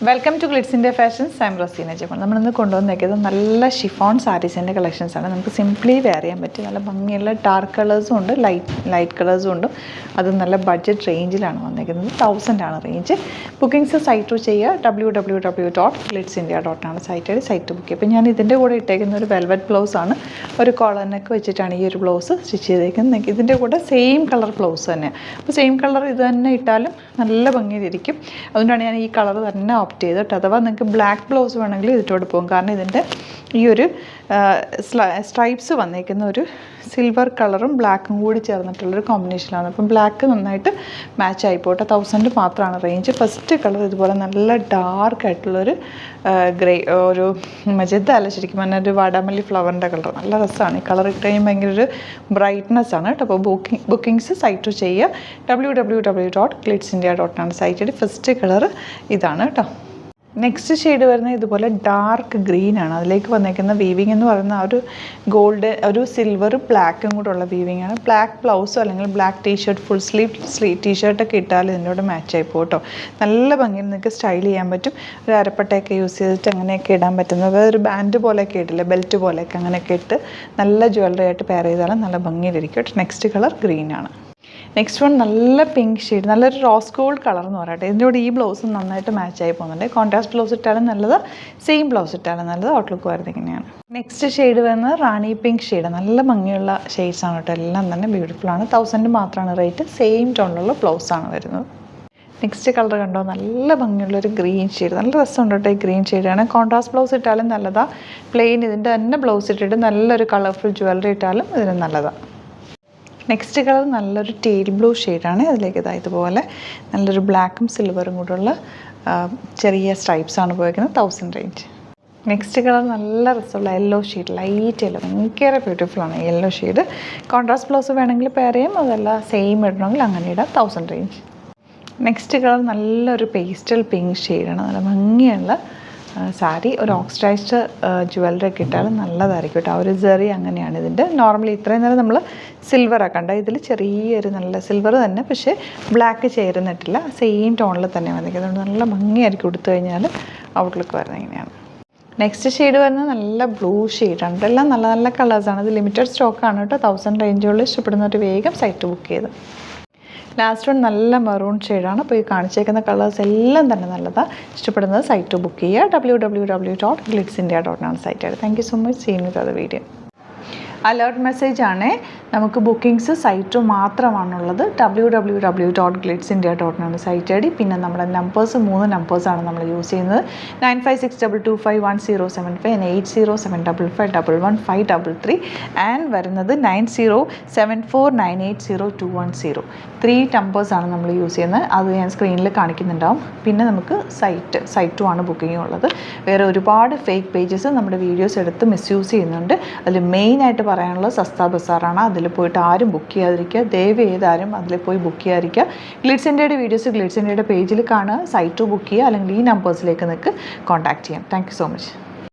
Welcome to Glitz India fashions. I am Raseena Jamal. നമ്മളിന്ന് കൊണ്ടുവന്നേക്കുന്നത് നല്ല ഷിഫോൺ സാരീസിൻ്റെ കളക്ഷൻസാണ്. നമുക്ക് സിംപ്ലി വെയർ ചെയ്യാൻ പറ്റും. നല്ല ഭംഗിയുള്ള ഡാർക്ക് കളേഴ്സും ഉണ്ട്, ലൈറ്റ് കളേഴ്സും ഉണ്ട്. അത് നല്ല ബഡ്ജറ്റ് റേഞ്ചിലാണ് വന്നേക്കുന്നത്. 1000 ആണ് റേഞ്ച്. ബുക്കിംഗ്സ് സൈറ്റ് ത്രൂ ചെയ്യുക. www.glitzindia.com സൈറ്റ് ബുക്ക് ചെയ്യുക. അപ്പോൾ ഞാൻ ഇതിൻ്റെ കൂടെ ഇട്ടേക്കുന്ന ഒരു വെൽവെറ്റ് ബ്ലൗസാണ്. ഒരു കോളറിനൊക്കെ വെച്ചിട്ടാണ് ഈ ഒരു ബ്ലൗസ് സ്റ്റിച്ച് ചെയ്തേക്കുന്നത്. ഇതിൻ്റെ കൂടെ സെയിം കളർ ബ്ലൗസ് തന്നെയാണ്. അപ്പോൾ സെയിം കളർ ഇത് തന്നെ ഇട്ടാലും നല്ല ഭംഗിയിലിരിക്കും. അതുകൊണ്ടാണ് ഞാൻ ഈ കളർ തന്നെ ഓപ്റ്റ് ചെയ്തിട്ട്. അഥവാ നിങ്ങൾക്ക് ബ്ലാക്ക് ബ്ലൗസ് വേണമെങ്കിൽ ഇതിട്ടോട് പോകും. കാരണം ഇതിൻ്റെ ഈ ഒരു സ്ട്രൈപ്സ് വന്നേക്കുന്ന ഒരു സിൽവർ കളറും ബ്ലാക്കും കൂടി ചേർന്നിട്ടുള്ളൊരു കോമ്പിനേഷനാണ്. അപ്പം ബ്ലാക്ക് നന്നായിട്ട് മാച്ച് ആയിപ്പോട്ടെ. 1000 മാത്രമാണ് റേഞ്ച്. ഫസ്റ്റ് കളർ ഇതുപോലെ നല്ല ഡാർക്കായിട്ടുള്ളൊരു ഗ്രേ, ഒരു മജന്ത അല്ല, ശരിക്കും പറഞ്ഞാൽ ഒരു വാടാമല്ലി ഫ്ലവറിൻ്റെ കളർ. നല്ല രസമാണ്. ഈ കളർ ഇട്ട് കഴിയുമ്പോൾ ഭയങ്കര ഒരു ബ്രൈറ്റ്നെസ് ആണ് കേട്ടോ. അപ്പോൾ ബുക്കിംഗ്സ് സൈറ്റ് ചെയ്യുക. www.glitzindia.com site. ഫസ്റ്റ് കളർ ഇതാണ് കേട്ടോ. നെക്സ്റ്റ് ഷെയ്ഡ് വരുന്നത് ഇതുപോലെ ഡാർക്ക് ഗ്രീനാണ്. അതിലേക്ക് വന്നേക്കുന്ന വീവിങ് എന്ന് പറയുന്ന ആ ഒരു ഗോൾഡ്, ഒരു സിൽവറും ബ്ലാക്കും കൂടെ ഉള്ള വീവിങ് ആണ്. ബ്ലാക്ക് ബ്ലൗസോ അല്ലെങ്കിൽ ബ്ലാക്ക് ടീഷർട്ട്, ഫുൾ സ്ലീവ് ടീഷർട്ടൊക്കെ ഇട്ടാൽ ഇതിൻ്റെ കൂടെ മാച്ച് ആയി പോട്ടോ. നല്ല ഭംഗിയിൽ നിങ്ങൾക്ക് സ്റ്റൈൽ ചെയ്യാൻ പറ്റും. ഒരു അരപ്പട്ടയൊക്കെ യൂസ് ചെയ്തിട്ട് അങ്ങനെയൊക്കെ ഇടാൻ പറ്റുന്നത്. ഒരു ബാൻഡ് പോലെയൊക്കെ ഇട്ടില്ല, ബെൽറ്റ് പോലെയൊക്കെ അങ്ങനെയൊക്കെ ഇട്ട് നല്ല ജ്വല്ലറി ആയിട്ട് പെയർ ചെയ്താലും നല്ല ഭംഗിയിലിരിക്കും. നെക്സ്റ്റ് കളർ ഗ്രീനാണ്. നെക്സ്റ്റ് വൺ നല്ല പിങ്ക് ഷെയ്ഡ്, നല്ലൊരു റോസ് ഗോൾഡ് കളർ എന്ന് പറയട്ടെ. ഇതിൻ്റെ കൂടെ ഈ ബ്ലൗസ് നന്നായിട്ട് മാച്ച് ആയി പോകുന്നുണ്ട്. കോൺട്രാസ്റ്റ് ബ്ലൗസ് ഇട്ടാലും നല്ലത്, സെയിം ബ്ലൗസ് ഇട്ടാലും നല്ലത്. ഔട്ട്ലുക്ക് വരുന്നത് ഇങ്ങനെയാണ്. നെക്സ്റ്റ് ഷെയ്ഡ് വരുന്നത് റാണി പിങ്ക് ഷെയ്ഡ്. നല്ല ഭംഗിയുള്ള ഷെയ്ഡ്സ് ആണ് കേട്ടോ. എല്ലാം തന്നെ ബ്യൂട്ടിഫുൾ ആണ്. 1000 മാത്രമാണ് റേറ്റ്. സെയിം ടോണിലുള്ള ബ്ലൗസാണ് വരുന്നത്. നെക്സ്റ്റ് കളർ കണ്ടോ, നല്ല ഭംഗിയുള്ളൊരു ഗ്രീൻ ഷെയ്ഡ്. നല്ല രസമുണ്ട് കേട്ടോ ഈ ഗ്രീൻ ഷെയ്ഡാണ്. കോൺട്രാസ്റ്റ് ബ്ലൗസ് ഇട്ടാലും നല്ലതാണ്. പ്ലെയിൻ ഇതിൻ്റെ തന്നെ ബ്ലൗസ് ഇട്ടിട്ട് നല്ലൊരു കളർഫുൾ ജ്വല്ലറി ഇട്ടാലും ഇതിന് നല്ലതാണ്. നെക്സ്റ്റ് കളർ നല്ലൊരു ടീൽ ബ്ലൂ ഷെയ്ഡാണ്. അതിലേക്ക് ഇതുപോലെ നല്ലൊരു ബ്ലാക്കും സിൽവറും കൂടെയുള്ള ചെറിയ സ്ട്രൈപ്സാണ് പോയിരിക്കുന്നത്. 1000 റേഞ്ച്. നെക്സ്റ്റ് കളർ നല്ല രസമുള്ള യെല്ലോ ഷെയ്ഡ്, ലൈറ്റ് യെല്ലോ, ഭയങ്കര ബ്യൂട്ടിഫുള്ളാണ് യെല്ലോ ഷെയ്ഡ്. കോൺട്രാസ്റ്റ് ബ്ലൗസ് വേണമെങ്കിൽ പെയർ ചെയ്യാം, അതല്ല സെയിം ഇടണമെങ്കിൽ അങ്ങനെ ഇടാം. 1000 റേഞ്ച്. നെക്സ്റ്റ് കളർ നല്ലൊരു പേസ്റ്റൽ പിങ്ക് ഷെയ്ഡാണ്. നല്ല ഭംഗിയുള്ള സാരി. ഒരു ഓക്സിഡൈസ്ഡ് ജ്വല്ലറി ഒക്കെ ഇട്ടാലും നല്ലതായിരിക്കും കേട്ടോ. ഒരു സെറി അങ്ങനെയാണ് ഇതിൻ്റെ. നോർമലി ഇത്രയും നേരം നമ്മൾ സിൽവറാണ് കണ്ട. ഇതിൽ ചെറിയൊരു നല്ല സിൽവർ തന്നെ, പക്ഷേ ബ്ലാക്ക് ചേരുന്നിട്ടില്ല. സെയിം ടോണിൽ തന്നെ വന്നിരിക്കുന്നത്. അതുകൊണ്ട് നല്ല ഭംഗിയായിരിക്കും കൊടുത്തു കഴിഞ്ഞാൽ. ഔട്ട്ലുക്ക് വരുന്നത് ഇങ്ങനെയാണ്. നെക്സ്റ്റ് ഷെയ്ഡ് വരുന്നത് നല്ല ബ്ലൂ ഷെയ്ഡാണ്. ഇതെല്ലാം നല്ല നല്ല കളേഴ്സാണ്. ഇത് ലിമിറ്റഡ് സ്റ്റോക്കാണ് കേട്ടോ. 1000 റേഞ്ചുകളിൽ ഇഷ്ടപ്പെടുന്നവർ വേഗം സൈറ്റ് ബുക്ക് ചെയ്ത്. ലാസ്റ്റ് വൺ നല്ല മെറൂൺ ഷെയ്ഡാണ്. അപ്പോൾ ഈ കാണിച്ചേക്കുന്ന കളേഴ്സ് എല്ലാം തന്നെ നല്ലതാണ്. ഇഷ്ടപ്പെടുന്നത് സൈറ്റ് ബുക്ക് ചെയ്യുക. www.glitzindia.com site. Thank you so much. See you with other video. Alert message ആണ്. നമുക്ക് ബുക്കിംഗ്സ് സൈറ്റ് മാത്രമാണുള്ളത്. www.glitzindia.com site I D. പിന്നെ നമ്മുടെ നമ്പേഴ്സ് 3 നമ്പേഴ്സാണ് നമ്മൾ യൂസ് ചെയ്യുന്നത്. 9562251075 and 8075551153 ആൻഡ് വരുന്നത് 9074980210. 3 നമ്പേഴ്സാണ് നമ്മൾ യൂസ് ചെയ്യുന്നത്. അത് ഞാൻ സ്ക്രീനിൽ കാണിക്കുന്നുണ്ടാവും. പിന്നെ നമുക്ക് സൈറ്റ് ആണ് ബുക്കിംഗ് ഉള്ളത്. വേറെ ഒരുപാട് ഫേക്ക് പേജസ് നമ്മുടെ വീഡിയോസ് എടുത്ത് മിസ്യൂസ് ചെയ്യുന്നുണ്ട്. അതിൽ മെയിനായിട്ട് പറയാനുള്ളത് സസ്ത ബസാറാണ്. അതിൽ പോയിട്ട് ആരും ബുക്ക് ചെയ്യാതിരിക്കുക. ദയവ് ചെയ്താരും അതിൽ പോയി ബുക്ക് ചെയ്യാതിരിക്കുക. ഗ്ലിറ്റ്സ് ഇന്ത്യയുടെ വീഡിയോസ് ഗ്ലിറ്റ്സ് ഇന്ത്യയുടെ പേജിൽ കാണുക, സൈറ്റ് ബുക്ക് ചെയ്യുക, അല്ലെങ്കിൽ ഈ നമ്പേഴ്സിലേക്ക് നിങ്ങൾക്ക് കോൺടാക്ട് ചെയ്യാം. Thank you so much.